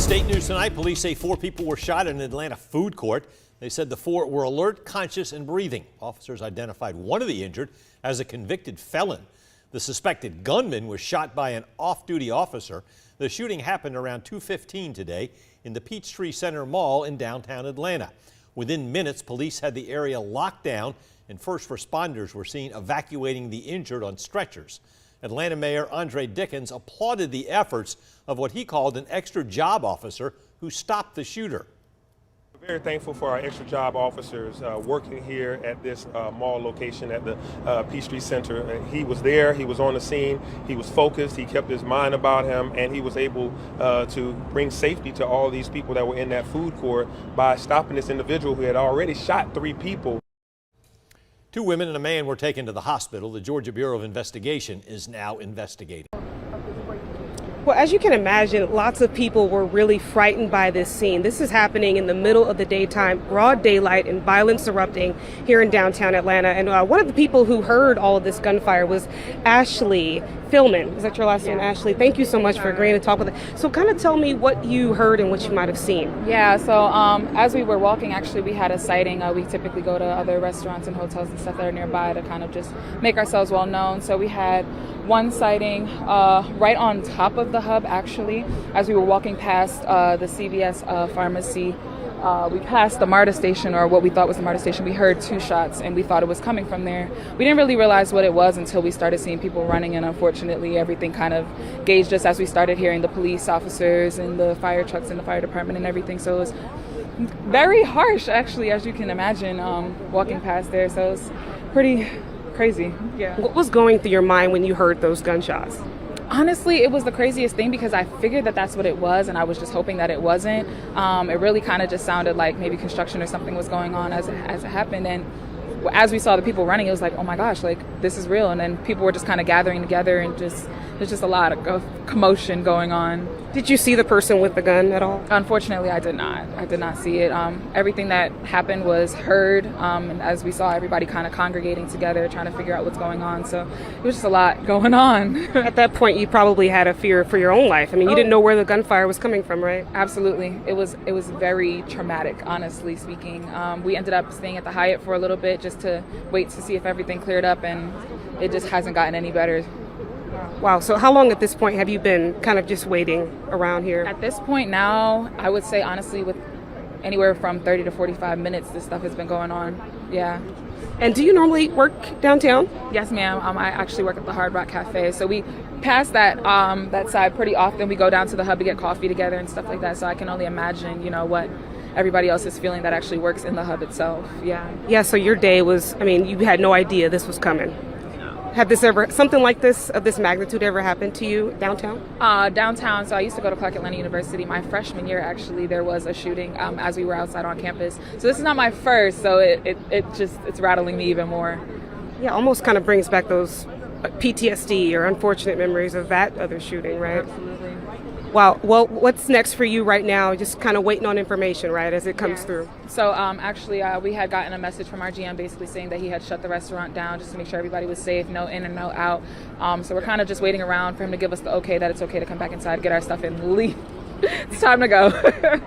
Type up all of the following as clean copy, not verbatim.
State news tonight, police say 4 people were shot in an Atlanta food court. They said the 4 were alert, conscious, and breathing. Officers identified one of the injured as a convicted felon. The suspected gunman was shot by an off-duty officer. The shooting happened around 2:15 today in the Peachtree Center Mall in downtown Atlanta. Within minutes, police had the area locked down and first responders were seen evacuating the injured on stretchers. Atlanta Mayor Andre Dickens applauded the efforts of what he called an extra job officer who stopped the shooter. We're very thankful for our extra job officers working here at this mall location at the Peachtree Center. He was there, he was on the scene, he was focused, he kept his mind about him, and he was able to bring safety to all these people that were in that food court by stopping this individual who had already shot 3 people. 2 women and a man were taken to the hospital. The Georgia Bureau of Investigation is now investigating. Well, as you can imagine, lots of people were really frightened by this scene. This is happening in the middle of the daytime, broad daylight, and violence erupting here in downtown Atlanta. And one of the people who heard all of this gunfire was Ashley Philman. Is that your last name, Ashley? Thank you so much for agreeing to talk with us. So kind of tell me what you heard and what you might have seen. Yeah, so as we were walking, actually, we had a sighting. We typically go to other restaurants and hotels and stuff that are nearby to kind of just make ourselves well known. So we had one sighting right on top of the hub, actually, as we were walking past the CVS pharmacy. We passed the MARTA station, or what we thought was the MARTA station. We heard 2 shots, and we thought it was coming from there. We didn't really realize what it was until we started seeing people running, and unfortunately, everything kind of gauged us as we started hearing the police officers and the fire trucks and the fire department and everything. So it was very harsh, actually, as you can imagine, walking past there. So it was pretty crazy. Yeah. What was going through your mind when you heard those gunshots? Honestly, it was the craziest thing because I figured that that's what it was, and I was just hoping that it wasn't. It really kind of just sounded like maybe construction or something was going on as it happened. And as we saw the people running, it was like, oh my gosh, like this is real. And then people were just kind of gathering together, and there's just a lot of commotion going on. Did you see the person with the gun at all? Unfortunately, I did not. I did not see it. Everything that happened was heard, and as we saw everybody kind of congregating together, trying to figure out what's going on. So it was just a lot going on. At that point, you probably had a fear for your own life. I mean, you didn't know where the gunfire was coming from, right? Absolutely. It was very traumatic, honestly speaking. We ended up staying at the Hyatt for a little bit just to wait to see if everything cleared up, and it just hasn't gotten any better. Wow. So how long at this point have you been kind of just waiting around here? At this point now, I would say honestly with anywhere from 30 to 45 minutes, this stuff has been going on. Yeah. And do you normally work downtown? Yes, ma'am. I actually work at the Hard Rock Cafe. So we pass that side pretty often. We go down to the hub to get coffee together and stuff like that. So I can only imagine, what everybody else is feeling that actually works in the hub itself. Yeah. Yeah. So your day was, you had no idea this was coming. Had something like this, of this magnitude, ever happened to you downtown? Downtown, so I used to go to Clark Atlanta University. My freshman year, actually, there was a shooting as we were outside on campus. So this is not my first, so it's rattling me even more. Yeah, almost kind of brings back those PTSD or unfortunate memories of that other shooting, right? Absolutely. Wow. Well, what's next for you right now? Just kind of waiting on information, right, as it comes through. So actually, we had gotten a message from our GM basically saying that he had shut the restaurant down just to make sure everybody was safe, no in and no out. So we're kind of just waiting around for him to give us the okay that it's okay to come back inside, get our stuff, and leave. It's time to go.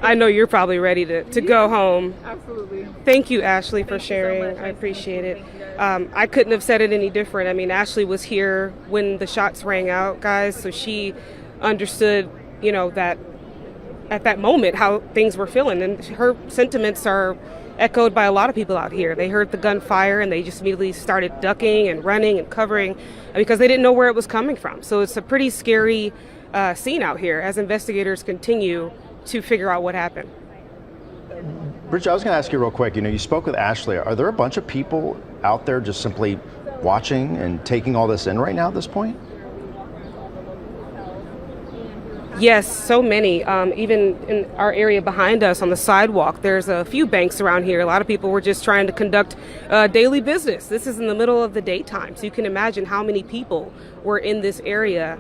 I know you're probably ready to go home. Absolutely. Thank you, Ashley, for sharing. So I appreciate it. I couldn't have said it any different. Ashley was here when the shots rang out, guys, so she understood that at that moment how things were feeling, and her sentiments are echoed by a lot of people out here. They heard the gunfire and they just immediately started ducking and running and covering because they didn't know where it was coming from. So it's a pretty scary scene out here as investigators continue to figure out what happened. Bridget, I was going to ask you real quick, you spoke with Ashley. Are there a bunch of people out there just simply watching and taking all this in right now at this point? Yes, so many. Even in our area behind us on the sidewalk, there's a few banks around here. A lot of people were just trying to conduct daily business. This is in the middle of the daytime, so you can imagine how many people were in this area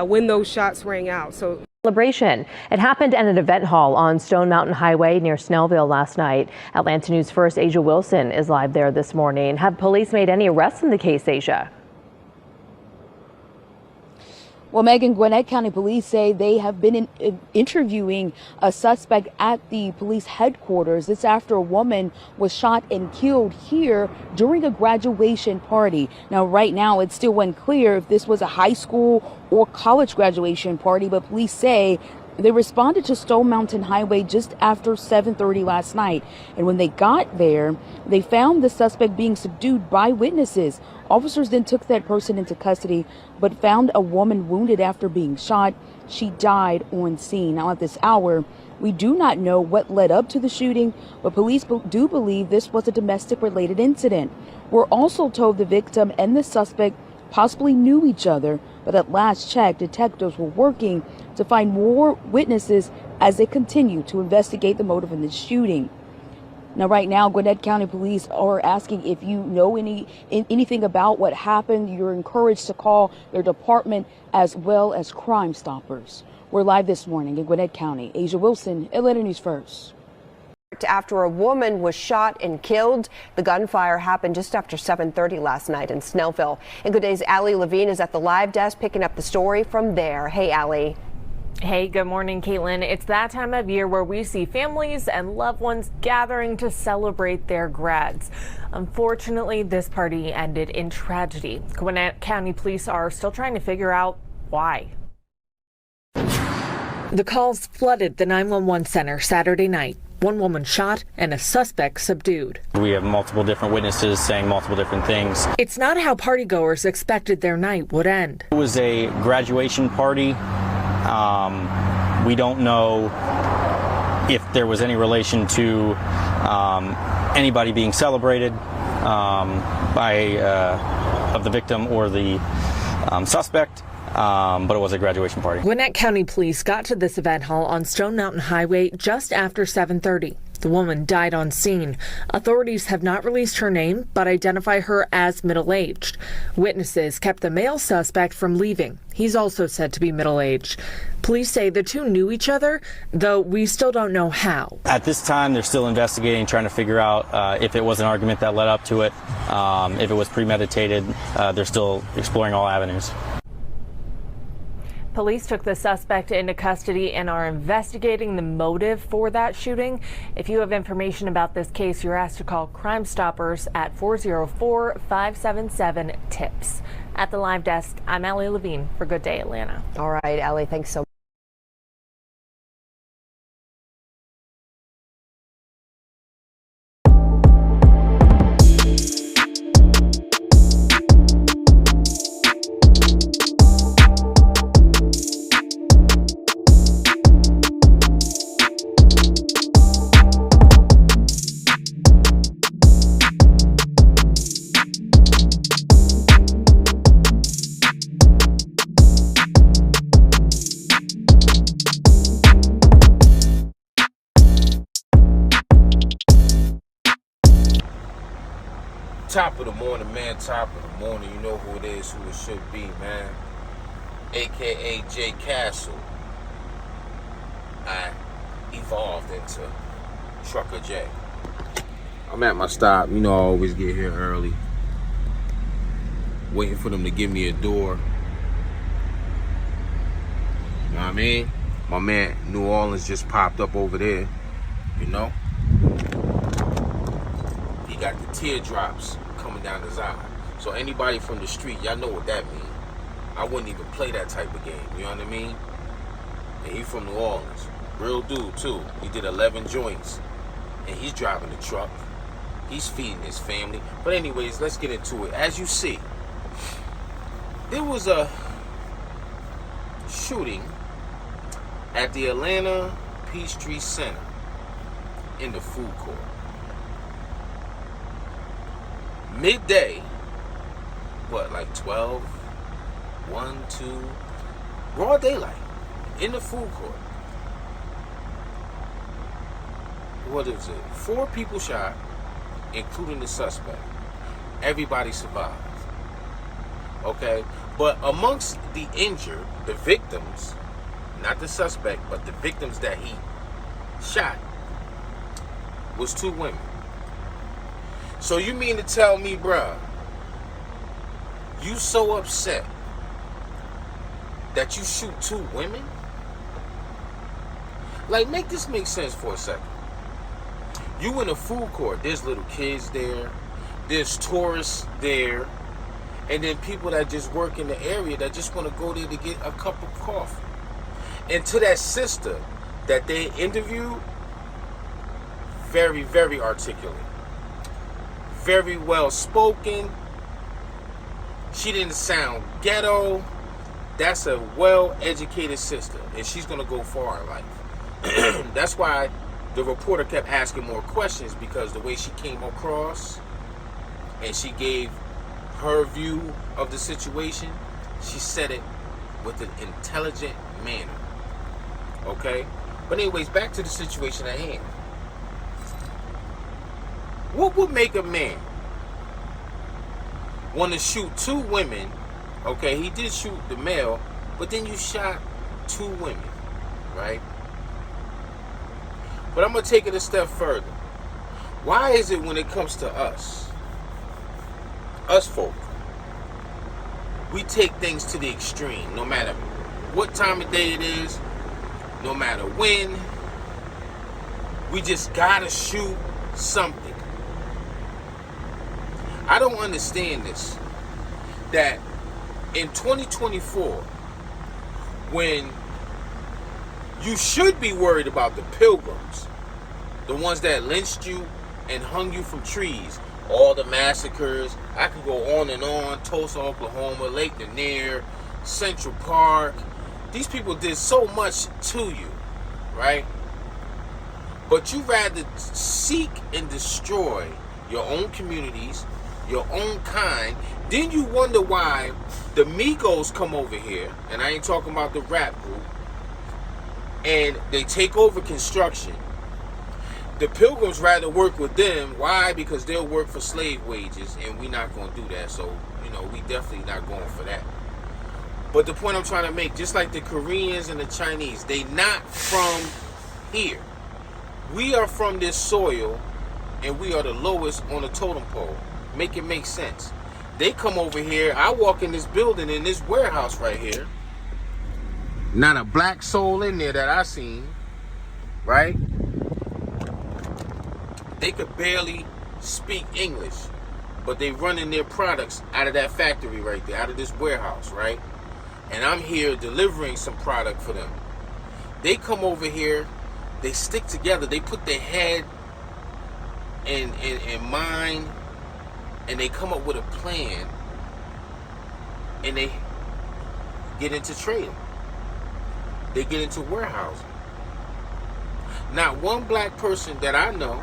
when those shots rang out. So celebration. It happened at an event hall on Stone Mountain Highway near Snellville last night. Atlanta News First Asia Wilson is live there this morning. Have police made any arrests in the case, Asia? Well, Megan, Gwinnett County Police say they have been interviewing a suspect at the police headquarters. It's after a woman was shot and killed here during a graduation party. Now, right now, it's still unclear if this was a high school or college graduation party, but police say they responded to Stone Mountain Highway just after 7:30 last night. And when they got there, they found the suspect being subdued by witnesses. Officers then took that person into custody, but found a woman wounded after being shot. She died on scene. Now, at this hour, we do not know what led up to the shooting, but police do believe this was a domestic-related incident. We're also told the victim and the suspect possibly knew each other, but at last check, detectives were working to find more witnesses as they continue to investigate the motive in the shooting. Now, right now, Gwinnett County Police are asking if you know anything about what happened. You're encouraged to call their department as well as Crime Stoppers. We're live this morning in Gwinnett County. Asia Wilson, Atlanta News First. After a woman was shot and killed. The gunfire happened just after 7:30 last night in Snellville. And Good Day's Allie Levine is at the live desk picking up the story from there. Hey, Allie. Hey, good morning, Caitlin. It's that time of year where we see families and loved ones gathering to celebrate their grads. Unfortunately, this party ended in tragedy. Gwinnett County Police are still trying to figure out why. The calls flooded the 911 center Saturday night. One woman shot and a suspect subdued. We have multiple different witnesses saying multiple different things. It's not how partygoers expected their night would end. It was a graduation party. We don't know if there was any relation to anybody being celebrated of the victim or the suspect. But it was a graduation party. Gwinnett County Police got to this event hall on Stone Mountain Highway just after 7:30. The woman died on scene. Authorities have not released her name, but identify her as middle-aged. Witnesses kept the male suspect from leaving. He's also said to be middle-aged. Police say the two knew each other, though we still don't know how. At this time, they're still investigating, trying to figure out if it was an argument that led up to it, if it was premeditated. They're still exploring all avenues. Police took the suspect into custody and are investigating the motive for that shooting. If you have information about this case, you're asked to call Crime Stoppers at 404-577-TIPS. At the live desk, I'm Allie Levine for Good Day Atlanta. All right, Allie, thanks so much. Top of the morning, man. Top of the morning. You know who it is, who it should be, man. AKA J Castle. I evolved into Trucker J. I'm at my stop. You know I always get here early. Waiting for them to give me a door. You know what I mean? My man New Orleans just popped up over there. You know? He got the teardrops coming down his eye. So anybody from the street, y'all know what that means. I wouldn't even play that type of game, you know what I mean? And he from New Orleans. Real dude, too. He did 11 joints. And he's driving the truck. He's feeding his family. But anyways, let's get into it. As you see, there was a shooting at the Atlanta Peachtree Center in the food court. Midday, like 12, 1, 2, broad daylight, in the food court. What is it? 4 people shot, including the suspect. Everybody survived. Okay? But amongst the injured, the victims, not the suspect, but the victims that he shot, was 2 women. So you mean to tell me, bruh, you so upset that you shoot 2 women? Like, make this make sense for a second. You in a food court, there's little kids there, there's tourists there, and then people that just work in the area that just want to go there to get a cup of coffee. And to that sister that they interviewed, very, very articulate, very well spoken. She didn't sound ghetto. That's a well-educated sister, and she's gonna go far in life. That's why the reporter kept asking more questions, because the way she came across and she gave her view of the situation, she said it with an intelligent manner. Okay? But anyways, back to the situation at hand. What would make a man want to shoot 2 women? Okay, he did shoot the male, but then you shot 2 women, right? But I'm going to take it a step further. Why is it when it comes to us folk, we take things to the extreme, no matter what time of day it is, no matter when, we just gotta shoot something. I don't understand this, that in 2024, when you should be worried about the pilgrims, the ones that lynched you and hung you from trees, all the massacres, I could go on and on, Tulsa, Oklahoma, Lake Lanier, Central Park. These people did so much to you, right? But you rather seek and destroy your own communities, your own kind. Then you wonder why the Migos come over here, and I ain't talking about the rap group, and they take over construction. The Pilgrims rather work with them. Why? Because they'll work for slave wages, and we're not going to do that. So, we definitely not going for that. But the point I'm trying to make, just like the Koreans and the Chinese, they not from here. We are from this soil, and we are the lowest on the totem pole. Make it make sense. They come over here. I walk in this building, in this warehouse right here. Not a black soul in there that I seen, right? They could barely speak English, but they running their products out of that factory right there, out of this warehouse, right? And I'm here delivering some product for them. They come over here, they stick together, they put their head and mind, and they come up with a plan, and they get into trading. They get into warehousing. Not one black person that I know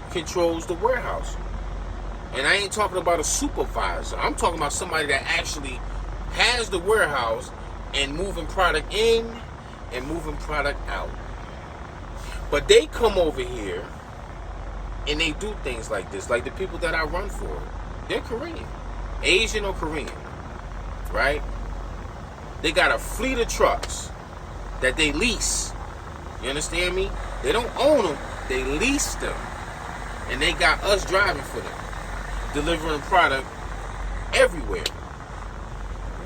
controls the warehouse. And I ain't talking about a supervisor. I'm talking about somebody that actually has the warehouse and moving product in and moving product out. But they come over here and they do things like this. Like the people that I run for, they're Korean, Asian or Korean, right? They got a fleet of trucks that they lease. You understand me? They don't own them, they lease them. And they got us driving for them, delivering product everywhere.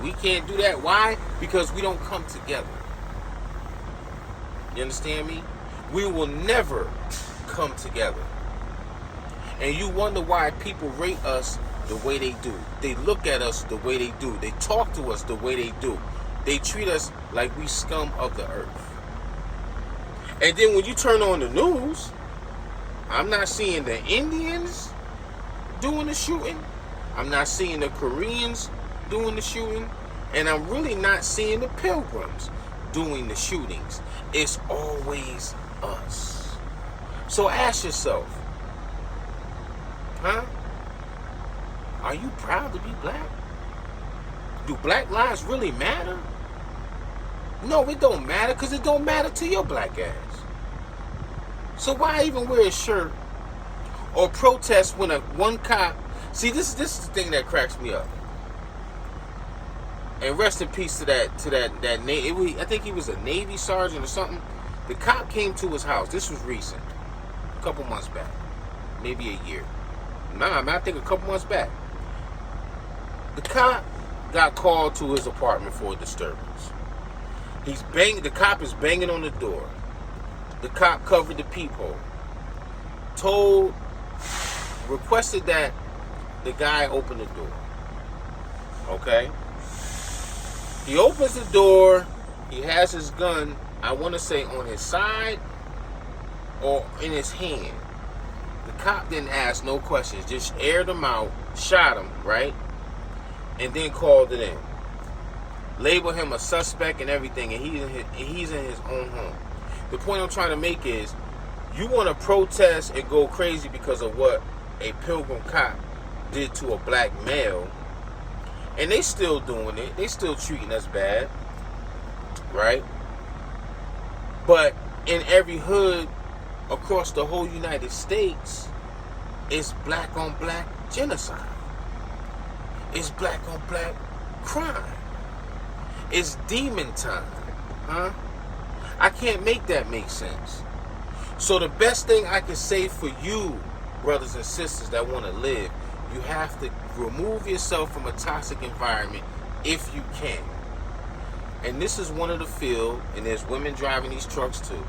We can't do that. Why? Because we don't come together. You understand me? We will never come together. And you wonder why people rate us the way they do. They look at us the way they do. They talk to us the way they do. They treat us like we scum of the earth. And then when you turn on the news, I'm not seeing the Indians doing the shooting. I'm not seeing the Koreans doing the shooting. And I'm really not seeing the Pilgrims doing the shootings. It's always us. So ask yourself, are you proud to be black? Do black lives really matter? No, it don't matter, because it don't matter to your black ass. So why even wear a shirt or protest when one cop? See, this is the thing that cracks me up. And rest in peace to that Navy. I think he was a Navy sergeant or something. The cop came to his house. This was recent, a couple months back, maybe a year. I think a couple months back. The cop got called to his apartment for a disturbance. The cop is banging on the door. The cop covered the peephole. Requested that the guy open the door. Okay? He opens the door. He has his gun, I want to say on his side or in his hand. The cop didn't ask no questions, just aired him out, shot him, right? And then called it in. Labeled him a suspect and everything, and he's in his own home. The point I'm trying to make is, you want to protest and go crazy because of what a Pilgrim cop did to a black male, and they still doing it. They still treating us bad, right? But in every hood across the whole United States, it's black on black genocide. It's black on black crime. It's demon time, huh? I can't make that make sense. So the best thing I can say for you, brothers and sisters that want to live, you have to remove yourself from a toxic environment if you can. And this is one of the field, and there's women driving these trucks too,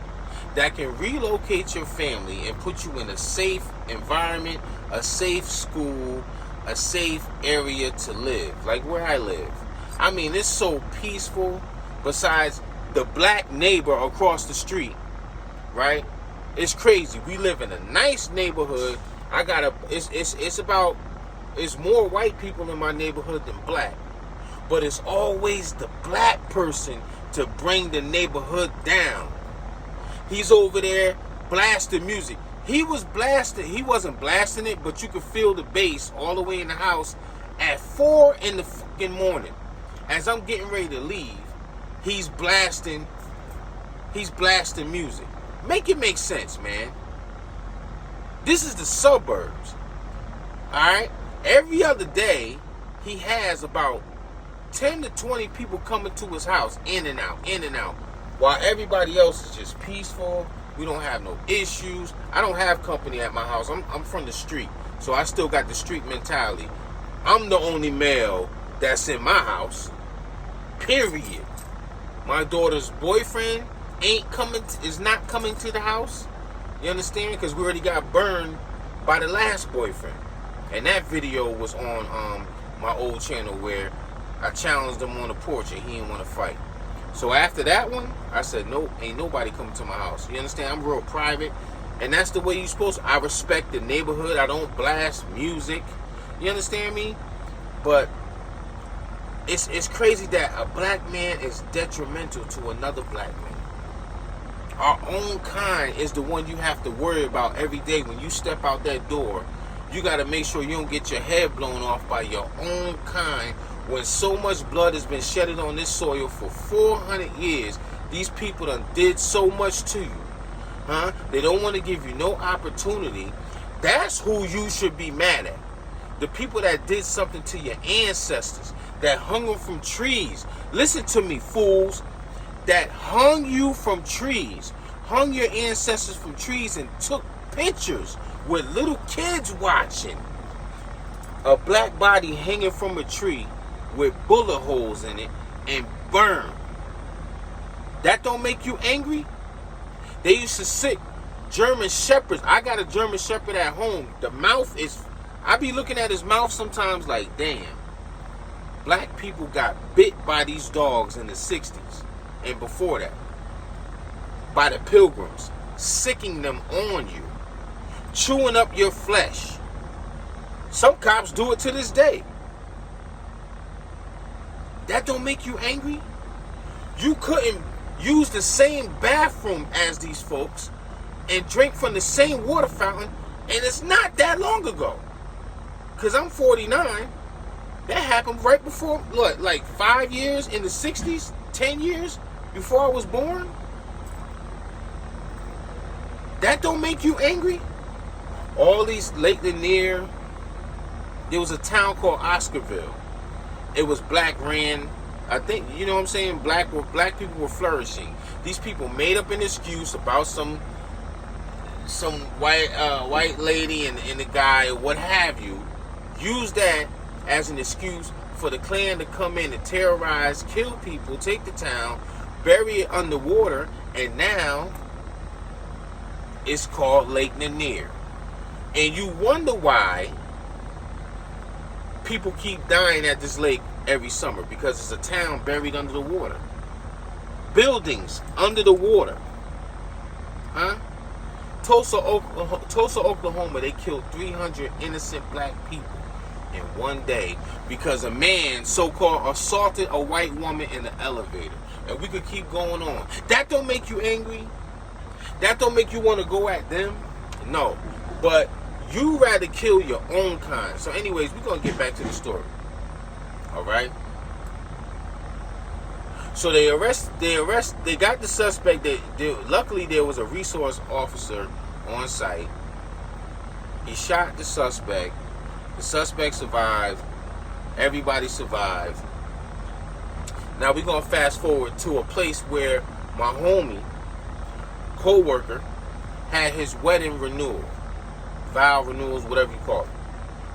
that can relocate your family and put you in a safe environment, a safe school, a safe area to live, like where I live. I mean, it's so peaceful. Besides the black neighbor across the street, right? It's crazy. We live in a nice neighborhood. It's more white people in my neighborhood than black. But it's always the black person to bring the neighborhood down. He's over there blasting music. He wasn't blasting it, but you could feel the bass all the way in the house at 4 in the fucking morning. As I'm getting ready to leave, he's blasting music. Make it make sense, man. This is the suburbs. Alright? Every other day, he has about 10 to 20 people coming to his house, in and out, while everybody else is just peaceful. We don't have no issues. I don't have company at my house. I'm from the street, so I still got the street mentality. I'm the only male that's in my house, period. My daughter's boyfriend is not coming to the house. You understand? Because we already got burned by the last boyfriend. And that video was on my old channel where I challenged him on the porch and he didn't want to fight. So after that one, I said, no, ain't nobody coming to my house. You understand? I'm real private. And that's the way you're supposed to. I respect the neighborhood. I don't blast music. You understand me? But it's crazy that a black man is detrimental to another black man. Our own kind is the one you have to worry about every day. When you step out that door, you got to make sure you don't get your head blown off by your own kind. When so much blood has been shedded on this soil for 400 years, these people done did so much to you. Huh? They don't want to give you no opportunity. That's who you should be mad at. The people that did something to your ancestors, that hung them from trees. Listen to me, fools. That hung you from trees, hung your ancestors from trees and took pictures with little kids watching. A black body hanging from a tree with bullet holes in it and burned. That don't make you angry? They used to sit German shepherds. I got a German shepherd at home. The mouth is, I be looking at his mouth sometimes like, damn. Black people got bit by these dogs in the 60s. And before that, by the Pilgrims, sicking them on you, chewing up your flesh. Some cops do it to this day. That don't make you angry? You couldn't use the same bathroom as these folks and drink from the same water fountain, and it's not that long ago. Because I'm 49. That happened right before, what, like 5 years in the 60s? 10 years? Before I was born? That don't make you angry? All these Lake Lanier, there was a town called Oscarville. It was black ran. I think, you know what I'm saying? Black people were flourishing. These people made up an excuse about some white lady and the guy or what have you. Used that as an excuse for the Klan to come in and terrorize, kill people, take the town, bury it underwater, and now it's called Lake Lanier. And you wonder why people keep dying at this lake every summer, because it's a town buried under the water. Buildings under the water. Huh? Tulsa, Oklahoma, they killed 300 innocent black people in one day because a man so-called assaulted a white woman in the elevator. And we could keep going on. That don't make you angry? That don't make you want to go at them? No. But you rather kill your own kind. So anyways, we're going to get back to the story. All right? So they got the suspect. Luckily, there was a resource officer on site. He shot the suspect. The suspect survived. Everybody survived. Now we're going to fast forward to a place where my homie, co-worker, had his wedding renewal. Vow renewals, whatever you call it.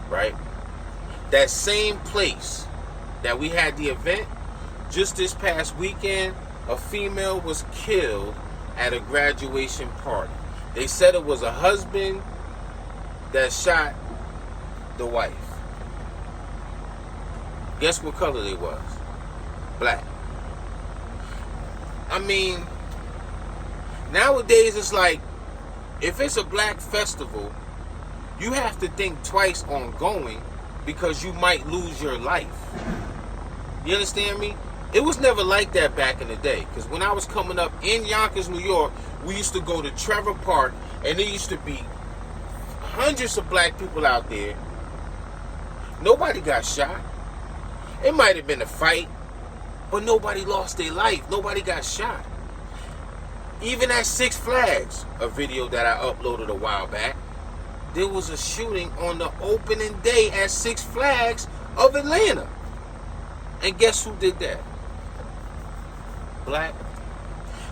Right? That same place that we had the event, just this past weekend, a female was killed at a graduation party. They said it was a husband that shot the wife. Guess what color they was? Black. I mean, nowadays it's like, if it's a black festival, you have to think twice on going because you might lose your life. You understand me? It was never like that back in the day. Because when I was coming up in Yonkers, New York, we used to go to Trevor Park, and there used to be hundreds of black people out there. Nobody got shot. It might have been a fight, but nobody lost their life. Nobody got shot. Even at Six Flags, a video that I uploaded a while back, there was a shooting on the opening day at Six Flags of Atlanta. And guess who did that? Black.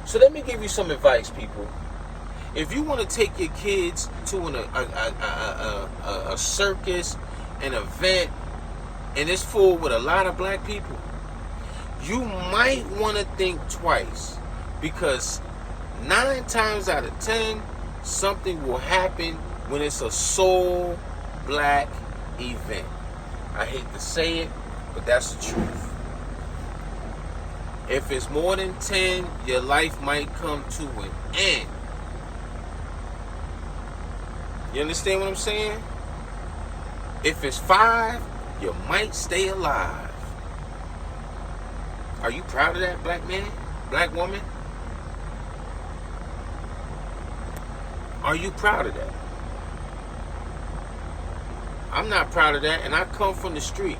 So let me give you some advice, people. If you want to take your kids to a circus, an event, and it's full with a lot of black people, you might want to think twice, because 9 times out of 10, something will happen when it's a sole black event. I hate to say it, but that's the truth. If it's more than 10, your life might come to an end. You understand what I'm saying? If it's 5, you might stay alive. Are you proud of that, black man? Black woman? Are you proud of that? I'm not proud of that, and I come from the street.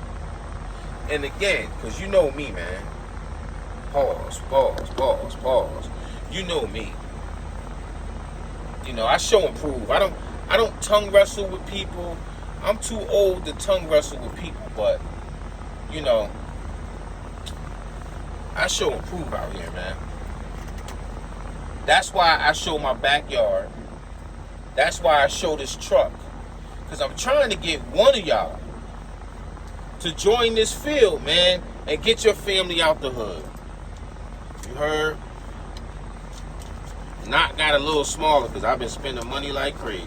And again, because you know me, man. Pause. You know me. You know, I show and prove. I don't tongue wrestle with people. I'm too old to tongue wrestle with people, but, you know, I show and prove out here, man. That's why I show my backyard. That's why I show this truck. Because I'm trying to get one of y'all to join this field, man, and get your family out the hood. You heard? Not got a little smaller because I've been spending money like crazy.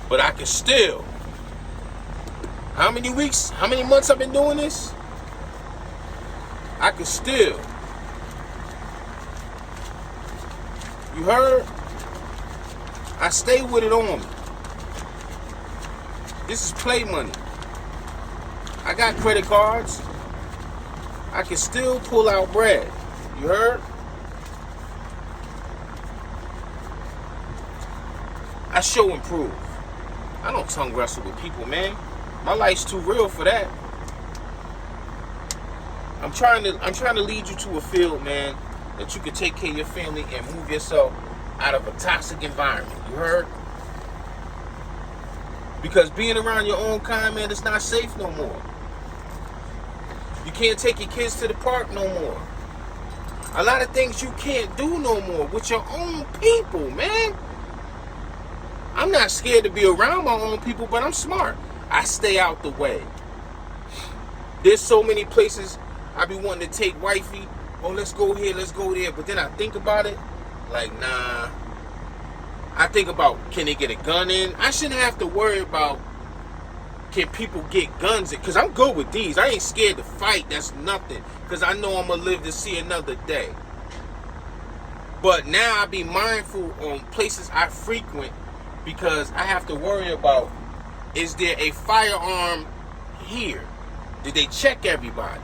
But I can still. How many weeks, how many months I've been doing this? I can still. You heard? I stay with it on me. This is play money. I got credit cards. I can still pull out bread. You heard? I show and prove. I don't tongue wrestle with people, man. My life's too real for that. I'm trying to lead you to a field, man, that you can take care of your family and move yourself out of a toxic environment. You heard? Because being around your own kind, man, it's not safe no more. You can't take your kids to the park no more. A lot of things you can't do no more with your own people, man. I'm not scared to be around my own people, but I'm smart. I stay out the way. There's so many places I be wanting to take wifey. Oh, let's go here, let's go there. But then I think about it, like, nah. I think about, can they get a gun in? I shouldn't have to worry about, can people get guns in? Because I'm good with these. I ain't scared to fight. That's nothing. Because I know I'm going to live to see another day. But now I be mindful on places I frequent because I have to worry about, is there a firearm here? Did they check everybody?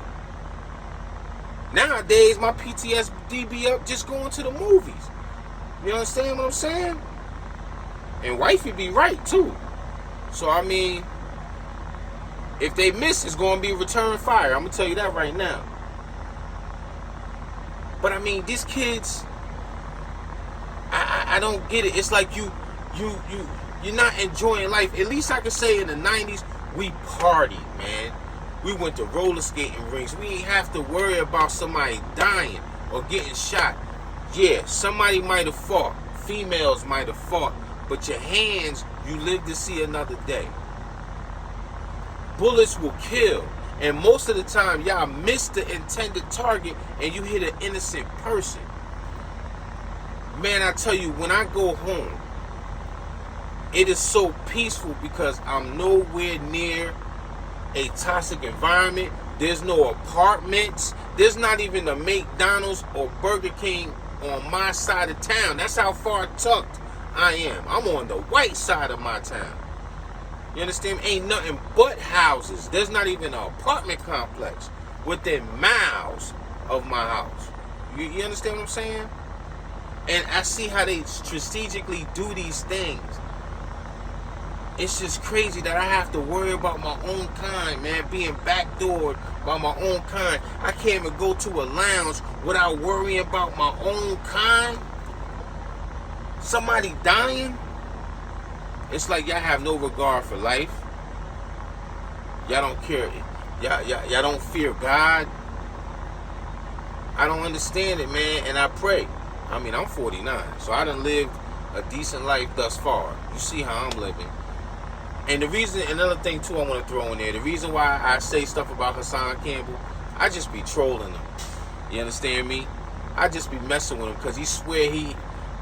Nowadays, my PTSD be up just going to the movies. You understand what I'm saying? And wifey be right, too. So, I mean, if they miss, it's going to be return fire. I'm going to tell you that right now. But, I mean, these kids, I don't get it. It's like you're not enjoying life. At least I could say in the 90s, we partied, man. We went to roller skating rinks. We ain't have to worry about somebody dying or getting shot. Yeah, somebody might have fought. Females might have fought. But your hands, you live to see another day. Bullets will kill. And most of the time, y'all miss the intended target and you hit an innocent person. Man, I tell you, when I go home, it is so peaceful because I'm nowhere near a toxic environment. There's no apartments. There's not even a McDonald's or Burger King on my side of town. That's how far tucked I am. I'm on the white side of my town. You understand? Ain't nothing but houses. There's not even an apartment complex within miles of my house. You understand what I'm saying? And I see how they strategically do these things. It's just crazy that I have to worry about my own kind, man, being backdoored by my own kind. I can't even go to a lounge without worrying about my own kind. Somebody dying. It's like y'all have no regard for life. Y'all don't care. Y'all don't fear God. I don't understand it, man, and I pray. I mean, I'm 49, so I done lived a decent life thus far. You see how I'm living. And the reason, another thing too I want to throw in there, the reason why I say stuff about Hassan Campbell, I just be trolling him. You understand me? I just be messing with him because he swear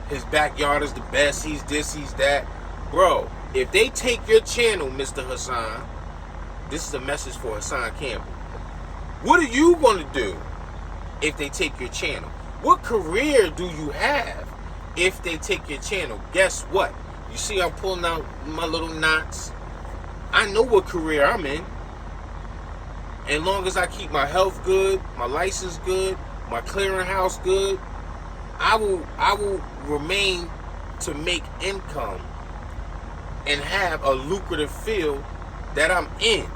his backyard is the best, he's this, he's that. Bro, if they take your channel, Mr. Hassan, this is a message for Hassan Campbell. What are you going to do if they take your channel? What career do you have if they take your channel? Guess what? You see I'm pulling out my little knots. I know what career I'm in. As long as I keep my health good, my license good, my clearinghouse good, I will remain to make income and have a lucrative field that I'm in.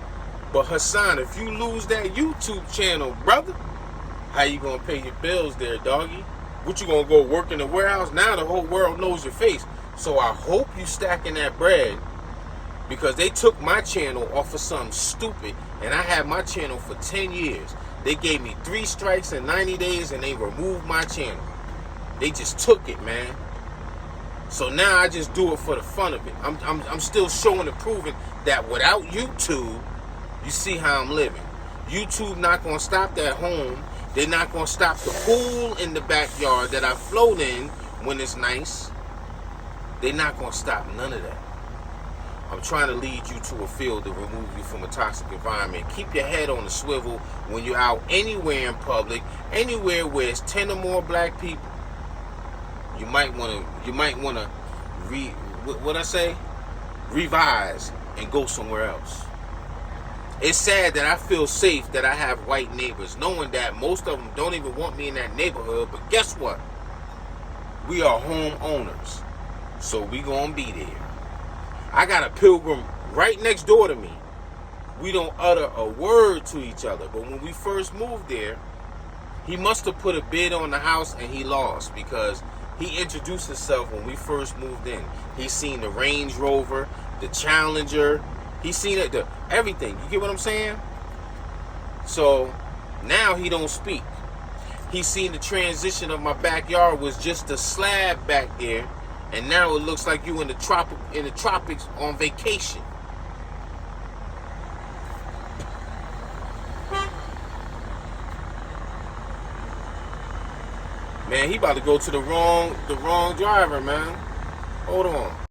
But Hassan, if you lose that YouTube channel, brother, how you gonna pay your bills there, doggy? What, you gonna go work in the warehouse? Now the whole world knows your face. So I hope you stacking that bread, because they took my channel off of something stupid, and I had my channel for 10 years. They gave me 3 strikes in 90 days and they removed my channel. They just took it, man. So now I just do it for the fun of it. I'm still showing and proving that without YouTube, you see how I'm living. YouTube not gonna stop that home. They're not gonna stop the pool in the backyard that I float in when it's nice. They're not gonna stop none of that. I'm trying to lead you to a field to remove you from a toxic environment. Keep your head on the swivel when you're out anywhere in public, anywhere where it's 10 or more black people. You might wanna revise and go somewhere else. It's sad that I feel safe that I have white neighbors, knowing that most of them don't even want me in that neighborhood. But guess what? We are homeowners, so we gonna be there. I got a pilgrim right next door to me. We don't utter a word to each other, but when we first moved there, he must have put a bid on the house and he lost, because he introduced himself when we first moved in. He seen the Range Rover, the Challenger. He seen it, everything. You get what I'm saying? So now he don't speak. He seen the transition of my backyard was just a slab back there, and now it looks like you in the tropics on vacation. Man, he about to go to the wrong driver, man. Hold on.